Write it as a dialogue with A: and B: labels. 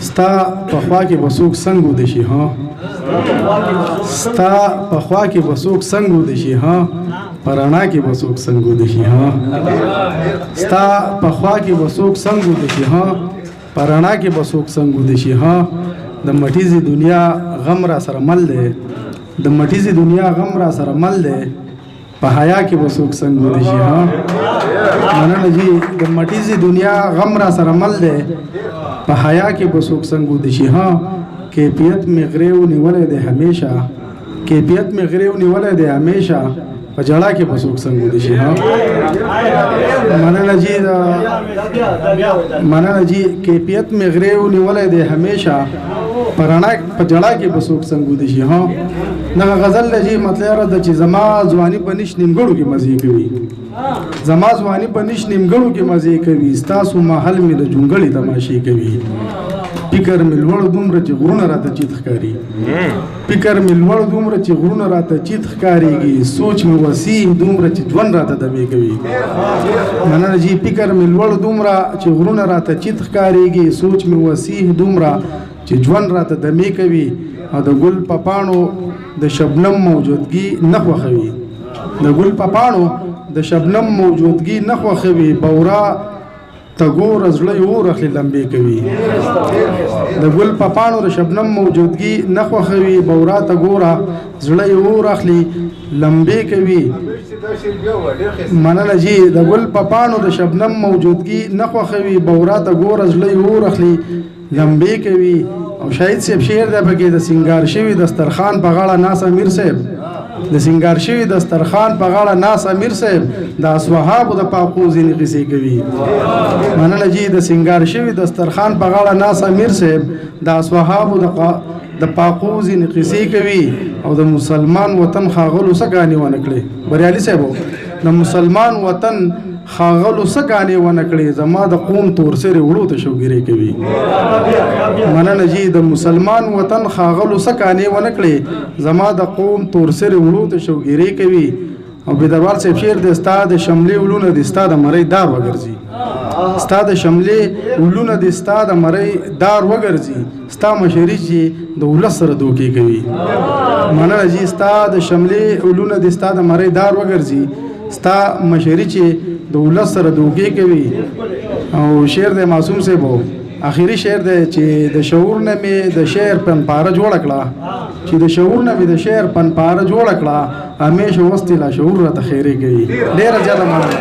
A: ستا په خوا کې به څوک څنګ ودشي ها ستا په خوا کې به څوک څنګ ودشي ها په رڼا کې به څوک څنګ ودشي ها ستا په خوا کې به څوک څنګ ودشي ها په رڼا کې به څوک څنګ ودشي ها د مټیزي دنیا غم را سره مل دی د مټیزي دنیا غم را سره مل دی په حیا کې به څوک څنګ ودشي ها مننه جی د مټیزي دنیا غم را سره مل دی په حیا کې به څوک څنګ ودشي ها کیفیت می غریو نیولې دی همیشه کیفیت می غریو نیولې دی همیشه په جړه کې به څوک څنګ ودشي ها مننه جی کیفیت می غریو نیولې دی همیشه په رڼا په جړه کې به څوک څنګ ودشي ها دغه غزل لجی مطلب را د چې زما ځواني په نش نیمګړو کې مزه کوي زما ځواني په نش نیمګړو کې مزه کوي ستاسو محل مې د جونګړې تماشې کوي فکر مې لوړ دومره چې غرونه راته چیت ښکاري فکر مې لوړ دومره چې غرونه راته چیت ښکاريږي سوچ مې وسیع دومره چې ژوند راته دمې کوي مننه جی فکر مې لوړ دومره چې غرونه راته چیت ښکاريږي سوچ مې وسیع دومره چې ژوند راته دمې کوي او د ګل په پاڼو د شبنم موجودګي نه خوښوي د ګل په پاڼو د شبنم موجودګي نه خوښوي بورا تګور زړه یو رخلي لمبې کوي د ګل په پاڼو د شبنم موجودګي نه خوښوي بورا تګورا زړه یو رخلي لمبې کوي مننه جی د ګل په پاڼو د شبنم موجودګي نه خوښوي بورا تګور زړه یو رخلي لمبې کوي او شاید صاحب شعر د بګې د سنگار شوی دسترخوان په غاړه ناس امیر صاحب د سنگار شوی دسترخوان په غاړه ناس امیر صاحب د اصحابو د پاقوزي نقصې کوي مننه جی د سنگار شوی دسترخوان په غاړه ناس امیر صاحب د اصحابو د پاقوزي نقصې کوي او د مسلمان وطن خاغلو سګانی ونکړي بریالي صاحب د مسلمان وطن خاغلو سګانی ونکړي زما د قوم تور سره وړو ته شوګيري کوي مننه جی د مسلمان وطن خاغلو سګانی ونکړي زما د قوم تور سره وړو ته شوګيري کوي او بيدروال صاحب شعر د استاد شملې ولونه د استاد مړی دار وګرځي استاد شملې ولونه د استاد مړی دار وګرځي ستا مشري چې د ولس سره دوکي کوي مننه جی استاد شملې ولونه د استاد مړی دار وګرځي ستا مشري چې د ولس سره دوکي کوي او شعر د معصوم سے بو اخیری شعر دی چې د شعور نه می د شعر پن پاره جوړ کړه چې د شعور نه می د شعر پن پاره جوړ کړه همیشه وستي لا شعور را ته خیره کوي ډیر زیاده مننه